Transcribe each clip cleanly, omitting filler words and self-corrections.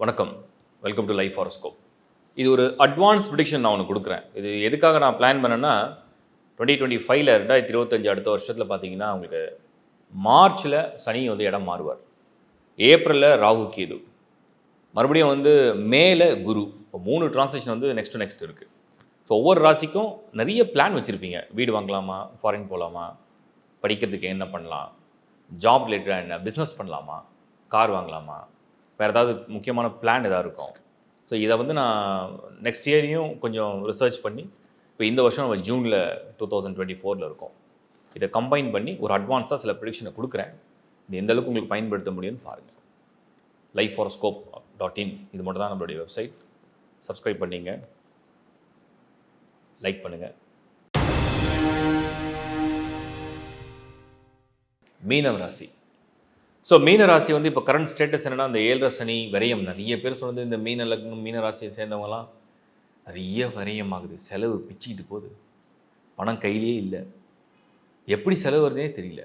வணக்கம். Welcome to life horoscope. இது ஒரு அட்வான்ஸ் ப்ரிடிக்ஷன் நான் ஒன்று கொடுக்குறேன். இது எதுக்காக நான் பிளான் பண்ணேன்னா 2025ல் 2025 அடுத்த வருஷத்தில் பார்த்தீங்கன்னா உங்களுக்கு மார்ச்சில் சனி வந்து இடம் மாறுவார். ஏப்ரலில் ராகு கேது, மறுபடியும் வந்து மேல குரு. இப்போ 3 டிரான்சிஷன் வந்து நெக்ஸ்ட் இருக்குது. ஸோ ஒவ்வொரு ராசிக்கும் நிறைய பிளான் வச்சுருப்பீங்க. வீடு வாங்கலாமா, ஃபாரின் போகலாமா, படிக்கிறதுக்கு என்ன பண்ணலாம், ஜாப் ரிலேட்டடாக என்ன, பிஸ்னஸ் பண்ணலாமா, கார் வாங்கலாமா, வேறு ஏதாவது முக்கியமான பிளான் எதாவது இருக்கும். ஸோ இதை வந்து நான் நெக்ஸ்ட் இயரையும் கொஞ்சம் ரிசர்ச் பண்ணி இப்போ இந்த வருஷம் நம்ம ஜூனில் 2024 இருக்கோம். இதை கம்பைன் பண்ணி ஒரு அட்வான்ஸாக சில ப்ரிடிக்ஷனை கொடுக்குறேன். இது எந்த அளவுக்கு உங்களுக்கு பயன்படுத்த முடியும்னு பாருங்கள். lifehoroscope.in இது மட்டும் தான் நம்மளுடைய வெப்சைட். சப்ஸ்கிரைப் பண்ணிங்க, லைக் பண்ணுங்கள். மீனம் ராசி. ஸோ மீன ராசி வந்து இப்போ கரண்ட் ஸ்டேட்டஸ் என்னென்னா, இந்த 7 சனி விரயம் நிறைய பேர் சொன்னது. இந்த மீன லக்னம் மீன ராசியை சேர்ந்தவங்கலாம் நிறைய விரயம் ஆகுது, செலவு பிச்சுக்கிட்டு போகுது, பணம் கையிலே இல்லை, எப்படி செலவு வருதுனே தெரியல,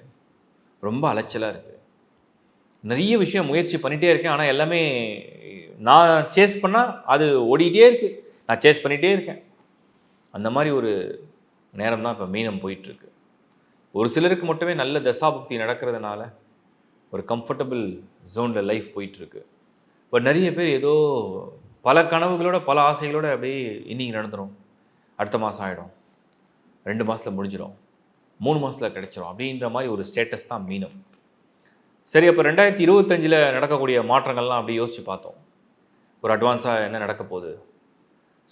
ரொம்ப அலைச்சலாக இருக்குது. நிறைய விஷயம் முயற்சி பண்ணிகிட்டே இருக்கேன், ஆனால் எல்லாமே நான் சேஸ் பண்ணால் அது ஓடிக்கிட்டே இருக்குது, நான் சேஸ் பண்ணிகிட்டே இருக்கேன். அந்த மாதிரி ஒரு நேரம் தான் இப்போ மீனம் போயிட்டுருக்கு. ஒரு சிலருக்கு மட்டுமே நல்ல தசாபுக்தி நடக்கிறதுனால ஒரு கம்ஃபர்டபுள் ஜோனில் லைஃப் போயிட்டுருக்கு. இப்போ நிறைய பேர் ஏதோ பல கனவுகளோட பல ஆசைகளோடு அப்படியே இன்னைக்கு நடந்துடும், அடுத்த மாதம் ஆகிடும், 2 மாதத்தில் முடிஞ்சிடும், 3 மாதத்தில் கிடைச்சிடும் அப்படின்ற மாதிரி ஒரு ஸ்டேட்டஸ் தான் மீனம். சரி, அப்போ 2025 நடக்கக்கூடிய மாற்றங்கள்லாம் அப்படி யோசித்து பார்த்தோம். ஒரு அட்வான்ஸாக என்ன நடக்க போகுது,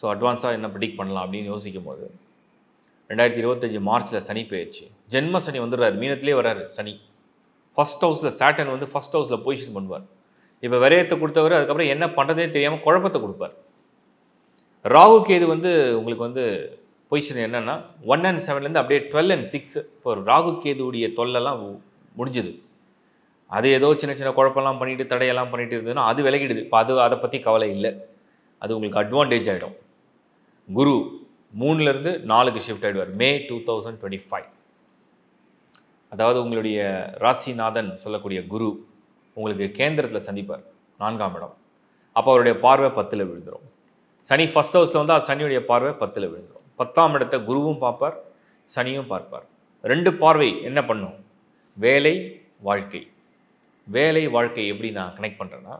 ஸோ அட்வான்ஸாக என்ன ப்ரிடிக்ட் பண்ணலாம் அப்படின்னு யோசிக்கும் போது 2025 மார்ச்சில் சனி போயிடுச்சு. ஜென்ம சனி வந்துடுறாரு, மீனத்திலே வர்றாரு சனி. ஃபஸ்ட் ஹவுஸில் சேட்டன் வந்து ஃபஸ்ட் ஹவுஸில் பொசிஷன் பண்ணுவார். இப்போ விரயத்தை கொடுத்தவர் அதுக்கப்புறம் என்ன பண்ணுறதே தெரியாமல் குழப்பத்தை கொடுப்பார். ராகு கேது வந்து உங்களுக்கு வந்து பொசிஷன் என்னென்னா 1 and 7 அப்படியே 12 and 6. இப்போ ராகு கேதுடைய தொல்லெல்லாம் முடிஞ்சுது. அது ஏதோ சின்ன சின்ன குழப்பம்லாம் பண்ணிவிட்டு தடையெல்லாம் பண்ணிட்டு இருந்ததுன்னா அது விலகிடுது. இப்போ அதை பற்றி கவலை இல்லை, அது உங்களுக்கு அட்வான்டேஜ் ஆகிடும். குரு 3லேருந்து 4க்கு ஷிஃப்ட் ஆகிடுவார் மே 2025. அதாவது உங்களுடைய ராசிநாதன் சொல்லக்கூடிய குரு உங்களுக்கு கேந்திரத்தில் சந்திப்பார், 4ஆம் இடம். அப்போ அவருடைய பார்வை 10ல் விழுந்துடும். சனி ஃபஸ்ட் ஹவுஸில் வந்து அது சனியுடைய பார்வை 10ல் விழுந்துடும். 10ஆம் இடத்தை குருவும் பார்ப்பார், சனியும் பார்ப்பார். 2 பார்வை என்ன பண்ணும், வேலை வாழ்க்கை. வேலை வாழ்க்கை எப்படி நான் கனெக்ட் பண்ணுறேன்னா,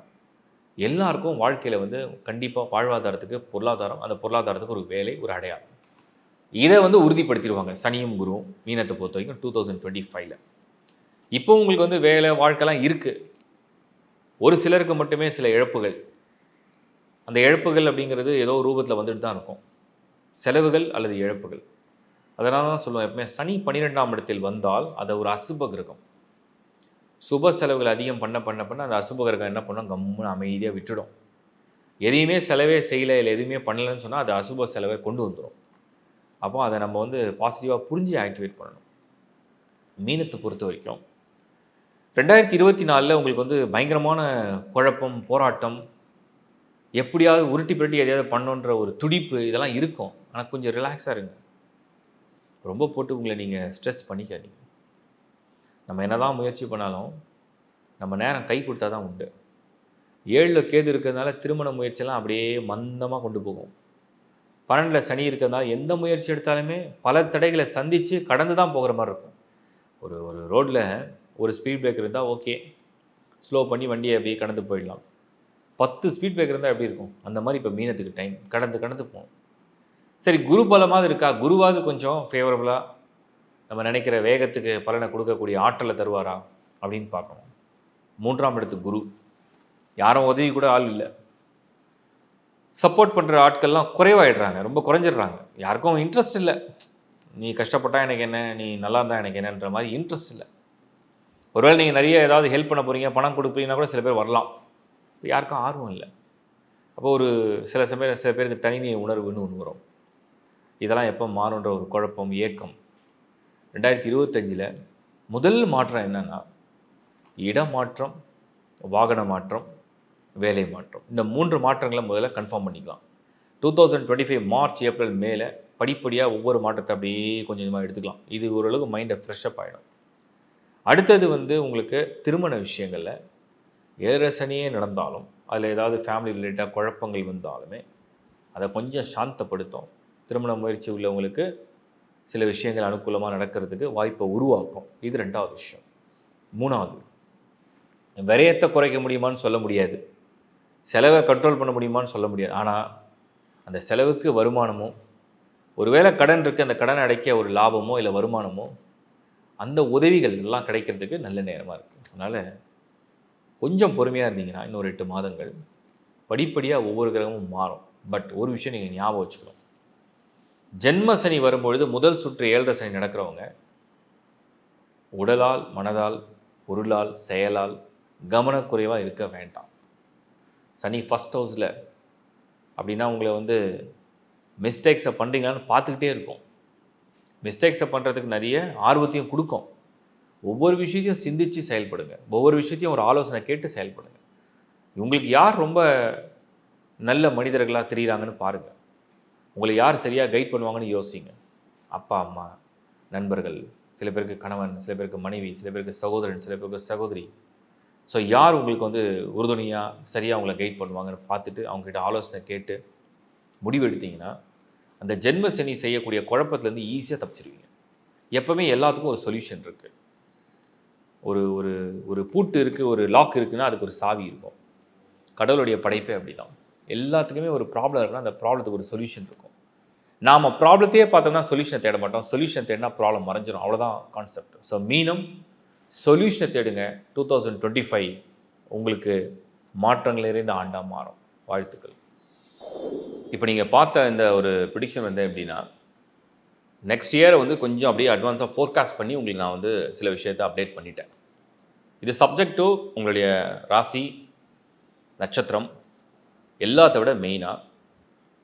எல்லாருக்கும் வாழ்க்கையில் வந்து கண்டிப்பாக வாழ்வாதாரத்துக்கு பொருளாதாரம், அந்த பொருளாதாரத்துக்கு ஒரு வேலை, ஒரு அடையாளம், இதை வந்து உறுதிப்படுத்திடுவாங்க சனியும் குருவும் மீனத்தை பொறுத்த வரைக்கும் 2025. இப்போ உங்களுக்கு வந்து வேலை வாழ்க்கைலாம் இருக்குது. ஒரு சிலருக்கு மட்டுமே சில இழப்புகள், அந்த இழப்புகள் அப்படிங்கிறது ஏதோ ரூபத்தில் வந்துட்டு தான் இருக்கும், செலவுகள் அல்லது இழப்புகள். அதனால தான் சொல்லுவோம் எப்பவுமே சனி 12ஆம் இடத்தில் வந்தால் அதை ஒரு அசுப கிரகம். சுப செலவுகள் அதிகம் பண்ண அந்த அசுப கிரகம் என்ன பண்ணோம், கம்முன்னு அமைதியாக விட்டுடும். எதையுமே செலவே செய்யலை, இல்லை எதுவுமே பண்ணலைன்னு சொன்னால் அது அசுப செலவை கொண்டு வந்துடும். அப்போ அதை நம்ம வந்து பாசிட்டிவாக புரிஞ்சு ஆக்டிவேட் பண்ணணும். மீனத்தை பொறுத்த வரைக்கும் 2024 உங்களுக்கு வந்து பயங்கரமான குழப்பம், போராட்டம், எப்படியாவது உருட்டி பிரட்டி எதையாவது பண்ணணுன்ற ஒரு துடிப்பு இதெல்லாம் இருக்கும். ஆனால் கொஞ்சம் ரிலாக்ஸாக இருங்க, ரொம்ப போட்டு உங்களை நீங்கள் ஸ்ட்ரெஸ் பண்ணிக்காதீங்க. நம்ம என்ன தான் முயற்சி பண்ணாலும் நம்ம நேரம் கை கொடுத்தா தான் உண்டு. 7ல் கேது இருக்கிறதுனால திருமண முயற்சியெல்லாம் அப்படியே மந்தமாக கொண்டு போகும். 12ல் சனி இருக்கிறதுனால எந்த முயற்சி எடுத்தாலுமே பல தடைகளை சந்தித்து கடந்து தான் போகிற மாதிரி இருக்கும். ஒரு ரோட்டில் ஒரு ஸ்பீட் பிரேக்கர் இருந்தால் ஓகே, ஸ்லோ பண்ணி வண்டியை அப்படியே கடந்து போயிடலாம். 10 ஸ்பீட் பிரேக்கர் இருந்தால் எப்படி இருக்கும், அந்த மாதிரி இப்போ மீனத்துக்கு டைம் கடந்து போகும். சரி, குரு பலமாவது இருக்கா, குருவாவது கொஞ்சம் ஃபேவரபுளாக நம்ம நினைக்கிற வேகத்துக்கு பலனை கொடுக்கக்கூடிய ஆற்றலை தருவாரா அப்படின்னு பார்க்கணும். 3ஆம் இடத்துக்கு குரு, யாரும் உதவி கூட ஆள் இல்லை, சப்போர்ட் பண்ணுற ஆட்கள்லாம் குறைவாயிடுறாங்க, ரொம்ப குறைஞ்சிடுறாங்க. யாருக்கும் இன்ட்ரெஸ்ட் இல்லை, நீ கஷ்டப்பட்டால் எனக்கு என்ன, நீ நல்லா இருந்தால் எனக்கு என்னன்ற மாதிரி இன்ட்ரெஸ்ட் இல்லை. ஒருவேளை நீங்கள் நிறைய ஏதாவது ஹெல்ப் பண்ண போகிறீங்க, பணம் கொடுப்பீங்கன்னா கூட சில பேர் வரலாம், யாருக்கும் ஆர்வம் இல்லை. அப்போ ஒரு சில பேருக்கு தனிமை உணர்வுன்னு ஒன்று வரும். இதெல்லாம் எப்போ மாறுன்ற ஒரு குழப்பம், ஏக்கம். 2025 முதல் மாற்றம் என்னென்னா இடமாற்றம், வாகன மாற்றம், வேலை மாற்றம். இந்த 3 மாற்றங்களை முதல்ல கன்ஃபார்ம் பண்ணிக்கலாம். 2025 மார்ச் ஏப்ரல் மேலே படிப்படியாக ஒவ்வொரு மாற்றத்தை அப்படியே கொஞ்சம் கொஞ்சமாக எடுத்துக்கலாம். இது ஓரளவுக்கு மைண்டை ஃப்ரெஷ்அப் ஆகிடும். அடுத்தது வந்து உங்களுக்கு திருமண விஷயங்களில் 7 சனியே நடந்தாலும் அதில் ஏதாவது ஃபேமிலி ரிலேட்டாக குழப்பங்கள் வந்தாலுமே அதை கொஞ்சம் சாந்தப்படுத்தும். திருமண முயற்சி உள்ளவங்களுக்கு சில விஷயங்கள் அனுகூலமாக நடக்கிறதுக்கு வாய்ப்பை உருவாக்கும். இது 2வது விஷயம். 3வது, விரயத்தை குறைக்க முடியுமான்னு சொல்ல முடியாது, செலவை கண்ட்ரோல் பண்ண முடியுமான்னு சொல்ல முடியாது. ஆனால் அந்த செலவுக்கு வருமானமோ, ஒருவேளை கடன் இருக்குது, அந்த கடனை அடைக்க ஒரு லாபமோ இல்லை வருமானமோ, அந்த உதவிகள் எல்லாம் கிடைக்கிறதுக்கு நல்ல நேரமாக இருக்குது. அதனால் கொஞ்சம் பொறுமையாக இருந்தீங்கன்னா இன்னொரு 8 மாதங்கள் படிப்படியாக ஒவ்வொரு கிரகமும் மாறும். பட் ஒரு விஷயம் நீங்கள் ஞாபகம் வச்சுக்கணும், ஜென்ம சனி வரும்பொழுது முதல் சுற்று 7.5 சனி நடக்கிறவங்க உடலால், மனதால், பொருளால், செயலால் கவனக்குறைவாக இருக்க வேண்டாம். சனி ஃபஸ்ட் ஹவுஸில் அப்படின்னா உங்களை மிஸ்டேக்ஸை பண்ணுறீங்களான்னு பார்த்துக்கிட்டே இருக்கும். மிஸ்டேக்ஸை பண்ணுறதுக்கு நிறைய ஆர்வத்தையும் கொடுக்கும். ஒவ்வொரு விஷயத்தையும் சிந்தித்து செயல்படுங்க. ஒவ்வொரு விஷயத்தையும் ஒரு ஆலோசனை கேட்டு செயல்படுங்க. உங்களுக்கு யார் ரொம்ப நல்ல மனிதர்களாக தெரிகிறாங்கன்னு பாருங்கள். உங்களை யார் சரியாக கைட் பண்ணுவாங்கன்னு யோசிங்க. அப்பா, அம்மா, நண்பர்கள், சில பேருக்கு கணவன், சில பேருக்கு மனைவி, சில பேருக்கு சகோதரன், சில பேருக்கு சகோதரி. ஸோ யார் உங்களுக்கு உறுதுணையாக சரியாக உங்களை கைட் பண்ணுவாங்கன்னு பார்த்துட்டு அவங்ககிட்ட ஆலோசனை கேட்டு முடிவு எடுத்தீங்கன்னா அந்த ஜென்ம சனி செய்யக்கூடிய குழப்பத்துலேருந்து ஈஸியாக தப்பிச்சிருவீங்க. எப்போவுமே எல்லாத்துக்கும் ஒரு சொல்யூஷன் இருக்குது. ஒரு ஒரு ஒரு பூட்டு இருக்குது, ஒரு லாக் இருக்குன்னா அதுக்கு ஒரு சாவி இருக்கும். கடவுளுடைய படைப்பே அப்படி தான். எல்லாத்துக்குமே ஒரு ப்ராப்ளம் இருக்குன்னா அந்த ப்ராப்ளத்துக்கு ஒரு சொல்யூஷன் இருக்கும். நாம் ப்ராப்ளத்தையே பார்த்தோம்னா சொல்யூஷனை தேட மாட்டோம். சொல்யூஷன் தேடினா ப்ராப்ளம் மறைஞ்சிடும். அவ்வளோதான் கான்செப்ட். ஸோ மீனம் சொல்யூஷனை தேடுங்க. 2025 உங்களுக்கு மாற்றங்கள் நிறைந்த ஆண்டாக மாறும். வாழ்த்துக்கள். இப்போ நீங்கள் பார்த்த இந்த ஒரு ப்ரிடிக்ஷன் எப்படின்னா, நெக்ஸ்ட் இயரை கொஞ்சம் அப்படியே அட்வான்ஸாக ஃபோர்காஸ்ட் பண்ணி உங்களுக்கு நான் சில விஷயத்தை அப்டேட் பண்ணிட்டேன். இது சப்ஜெக்ட் டு உங்களுடைய ராசி, நட்சத்திரம், எல்லாத்த விட மெயினாக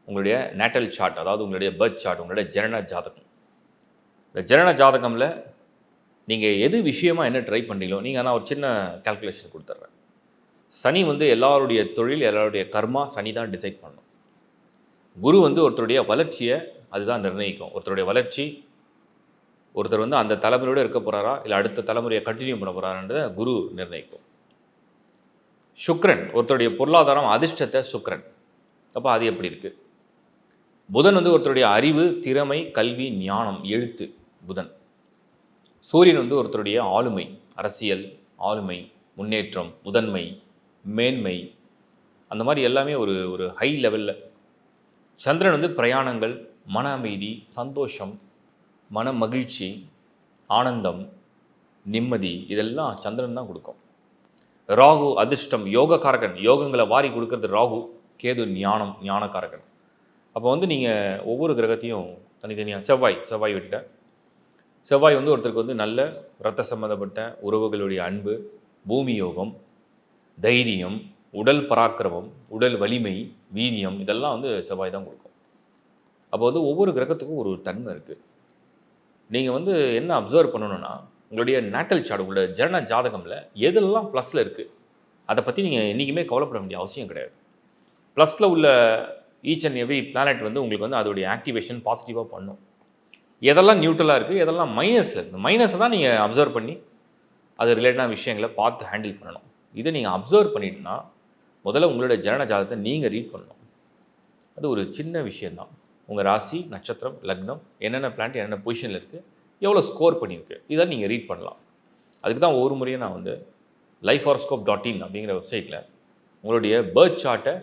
உங்களுடைய நேட்டல் சார்ட், அதாவது உங்களுடைய பர்த் சார்ட், உங்களுடைய ஜனன ஜாதகம். இந்த ஜனன ஜாதகமில் நீங்கள் எது விஷயமாக என்ன ட்ரை பண்ணுறீங்களோ, நீங்கள் நான் ஒரு சின்ன கால்குலேஷன் கொடுத்துட்றேன். சனி எல்லாருடைய தொழில், எல்லாருடைய கர்மா சனி தான் டிசைட் பண்ணும். குரு ஒருத்தருடைய வளர்ச்சியை அதுதான் நிர்ணயிக்கும். ஒருத்தருடைய வளர்ச்சி, ஒருத்தர் அந்த தலைமுறையோடு இருக்க போகிறாரா இல்லை அடுத்த தலைமுறையை கண்டினியூ பண்ண போகிறாரான்றதை குரு நிர்ணயிக்கும். சுக்கிரன் ஒருத்தருடைய பொருளாதாரம், அதிர்ஷ்டத்தை சுக்கிரன். அப்போ அது எப்படி இருக்குது? புதன் ஒருத்தருடைய அறிவு, திறமை, கல்வி, ஞானம், எழுத்து புதன். சூரியன் ஒருத்தருடைய ஆளுமை, அரசியல், ஆளுமை, முன்னேற்றம், முதன்மை, மேன்மை, அந்த மாதிரி எல்லாமே ஒரு ஒரு ஹை லெவலில். சந்திரன் பிரயாணங்கள், மன அமைதி, சந்தோஷம், மன மகிழ்ச்சி, ஆனந்தம், நிம்மதி, இதெல்லாம் சந்திரன் தான் கொடுக்கும். ராகு அதிர்ஷ்டம், யோகக்காரகன், யோகங்களை வாரி கொடுக்கறது ராகு. கேது ஞானம், ஞானக்காரகன். அப்போ நீங்கள் ஒவ்வொரு கிரகத்தையும் தனித்தனியாக, செவ்வாய் விட்டுட்டேன். செவ்வாய் ஒருத்தருக்கு நல்ல இரத்த சம்மந்தப்பட்ட உறவுகளுடைய அன்பு, பூமி யோகம், தைரியம், உடல் பராக்கிரமம், உடல் வலிமை, வீரியம், இதெல்லாம் செவ்வாய் தான் கொடுக்கும். அப்போ ஒவ்வொரு கிரகத்துக்கும் ஒரு தன்மை இருக்குது. நீங்கள் என்ன அப்சர்வ் பண்ணணுன்னா, உங்களுடைய நேட்டல் சார்ட், உங்களோட ஜனன ஜாதகமில் எதெல்லாம் ப்ளஸில் இருக்குது அதை பற்றி நீங்கள் என்றைக்குமே கவலைப்பட வேண்டிய அவசியம் கிடையாது. ப்ளஸில் உள்ள ஈச் அண்ட் எவ்ரி பிளானட் உங்களுக்கு அதோடைய ஆக்டிவேஷன் பாசிட்டிவாக பண்ணும். எதெல்லாம் நியூட்ரலாக இருக்குது, எதெல்லாம் மைனஸில் இருக்குது, மைனஸை தான் நீங்கள் அப்சர்வ் பண்ணி அது ரிலேட்டடான விஷயங்களை பார்த்து ஹேண்டில் பண்ணணும். இதை நீங்கள் அப்சர்வ் பண்ணிட்டுனா முதல்ல உங்களுடைய ஜனன ஜாதகத்தை நீங்கள் ரீட் பண்ணணும். அது ஒரு சின்ன விஷயந்தான். உங்கள் ராசி, நட்சத்திரம், லக்னம், என்னென்ன பிளான்ட் என்னென்ன பொசிஷனில் இருக்குது, எவ்வளோ ஸ்கோர் பண்ணியிருக்கு, இதை நீங்கள் ரீட் பண்ணலாம். அதுக்கு தான் ஒரு முறையும் நான் lifehoroscope.in அப்படிங்கிற வெப்சைட்டில் உங்களுடைய பர்த் சார்ட்டை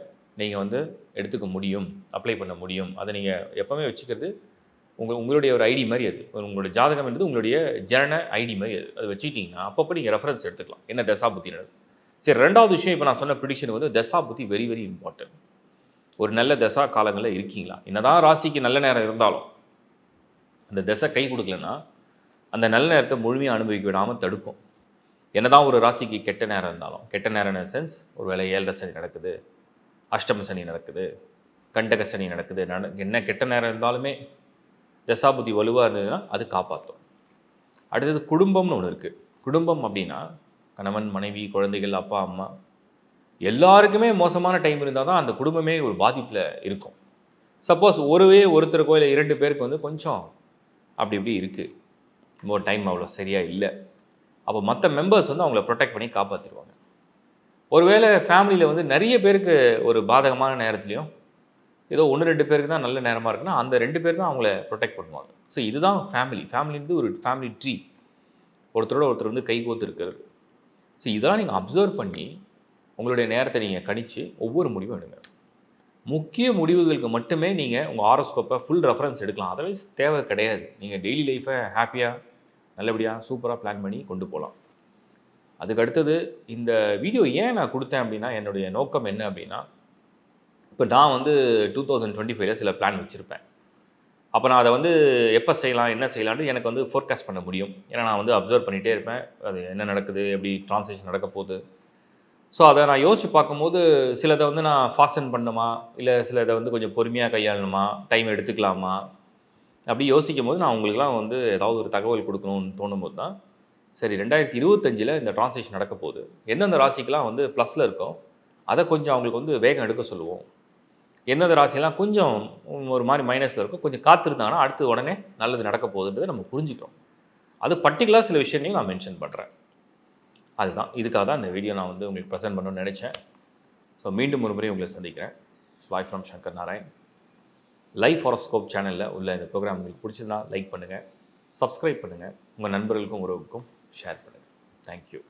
நீங்கள் எடுத்துக்க முடியும், அப்ளை பண்ண முடியும். அதை நீங்கள் எப்போவுமே வச்சுக்கிறது உங்களுடைய ஒரு ஐடி மாதிரி. அது உங்களுடைய ஜாதகம் என்பது உங்களுடைய ஜனன ஐடி மாதிரி. அது வச்சுக்கிட்டிங்கன்னா அப்பப்போ நீங்கள் ரெஃபரன்ஸ் எடுத்துக்கலாம், என்ன தசா புத்தி நடக்குது. சரி, 2வது விஷயம், இப்போ நான் சொன்ன ப்ரிடிக்ஷன் தசா புத்தி வெரி வெரி இம்பார்ட்டன்ட். ஒரு நல்ல தசா காலங்களில் இருக்கீங்களா? என்னதான் ராசிக்கு நல்ல நேரம் இருந்தாலும் அந்த தசை கை கொடுக்கலன்னா அந்த நல்ல நேரத்தை முழுமையாக அனுபவிக்க விடாமல் தடுக்கும். என்னதான் ஒரு ராசிக்கு கெட்ட நேரம் இருந்தாலும், கெட்ட நேரம் சென்ஸ், ஒரு வேளை 7.5 சனி நடக்குது, அஷ்டம சனி நடக்குது, கண்டக சனி நடக்குது, என்ன கெட்ட நேரம் இருந்தாலுமே தசாபுத்தி வலுவாக இருந்ததுன்னா அது காப்பாற்றும். அடுத்தது குடும்பம்னு ஒன்று இருக்குது. குடும்பம் அப்படின்னா கணவன், மனைவி, குழந்தைகள், அப்பா, அம்மா எல்லாருக்குமே மோசமான டைம் இருந்தால் தான் அந்த குடும்பமே ஒரு பாதிப்பில் இருக்கும். சப்போஸ் ஒருத்தருக்கோ இல்லை 2 பேருக்கு கொஞ்சம் அப்படி இப்படி இருக்குது, இன்னொரு டைம் அவ்வளோ சரியாக இல்லை, அப்போ மற்ற மெம்பர்ஸ் அவங்கள ப்ரொடெக்ட் பண்ணி காப்பாற்றிடுவாங்க. ஒருவேளை ஃபேமிலியில் வந்து நிறைய பேருக்கு ஒரு பாதகமான நேரத்துலையும் ஏதோ 1-2 பேருக்கு தான் நல்ல நேரமாக இருக்குன்னா அந்த 2 பேர் தான் அவங்கள ப்ரொடெக்ட் பண்ணுவாங்க. ஸோ இதுதான் ஃபேமிலின்றது ஒரு ஃபேமிலி ட்ரீ. ஒருத்தரோட ஒருத்தர் வந்து கைகோத்து இருக்கிறது. ஸோ இதெல்லாம் நீங்கள் அப்சர்வ் பண்ணி உங்களுடைய நேரத்தை நீங்கள் கணிச்சு ஒவ்வொரு முடிவும் எடுங்க. முக்கிய முடிவுகளுக்கு மட்டுமே நீங்கள் உங்கள் ஹாரோஸ்கோப்பை ஃபுல் ரெஃபரன்ஸ் எடுக்கலாம். அதர்வைஸ் தேவை கிடையாது. நீங்கள் டெய்லி லைஃப்பை ஹாப்பியாக நல்லபடியாக சூப்பராக பிளான் பண்ணி கொண்டு போகலாம். அதுக்கு அடுத்தது இந்த வீடியோ ஏன் நான் கொடுத்தேன் அப்படின்னா, என்னுடைய நோக்கம் என்ன அப்படின்னா, இப்போ நான் வந்து 2025ல சில பிளான் வச்சுருப்பேன். அப்போ நான் அதை வந்து எப்போ செய்யலாம், என்ன செய்யலான்னு எனக்கு வந்து ஃபோர்காஸ்ட் பண்ண முடியும். ஏன்னா நான் வந்து அப்சர்வ் பண்ணிகிட்டே இருப்பேன். அது என்ன நடக்குது, எப்படி ட்ரான்ஸ்லேஷன் நடக்க போகுது. ஸோ அதை நான் யோசித்து பார்க்கும்போது சிலதை வந்து நான் ஃபாஸ்டன் பண்ணணுமா, இல்லை சிலதை வந்து கொஞ்சம் பொறுமையாக கையாளணுமா, டைம் எடுத்துக்கலாமா, அப்படி யோசிக்கும் போது நான் உங்களுக்குலாம் வந்து ஏதாவது ஒரு தகவல் கொடுக்கணும்னு தோணும்போது தான் சரி 2025ல் இந்த ட்ரான்ஸ்லேஷன் நடக்க போகுது. எந்தெந்த ராசிக்கெலாம் வந்து ப்ளஸில் இருக்கோ அதை கொஞ்சம் அவங்களுக்கு வந்து வேகம் எடுக்க சொல்லுவோம். எந்தெந்த ராசியெல்லாம் கொஞ்சம் ஒரு மாதிரி மைனஸில் இருக்கும், கொஞ்சம் காத்திருந்தாங்கன்னா அடுத்து உடனே நல்லது நடக்க போகுதுன்றதை நம்ம புரிஞ்சுக்கிறோம். அது பர்டிகுலராக சில விஷயங்களையும் நான் மென்ஷன் பண்ணுறேன். அதுதான் இதுக்காக தான் இந்த வீடியோ நான் வந்து உங்களுக்கு ப்ரெசென்ட் பண்ணணும்னு நினச்சேன். ஸோ மீண்டும் ஒரு முறை உங்களை சந்திக்கிறேன். Bye from Shankar Narayan. Life horoscope சேனலில் உள்ள இந்த ப்ரோக்ராம் உங்களுக்கு பிடிச்சிருந்தா லைக் பண்ணுங்கள், சப்ஸ்கிரைப் பண்ணுங்கள், உங்கள் நண்பர்களுக்கும் உறவுக்கும் ஷேர் பண்ணுங்கள். தேங்க்யூ.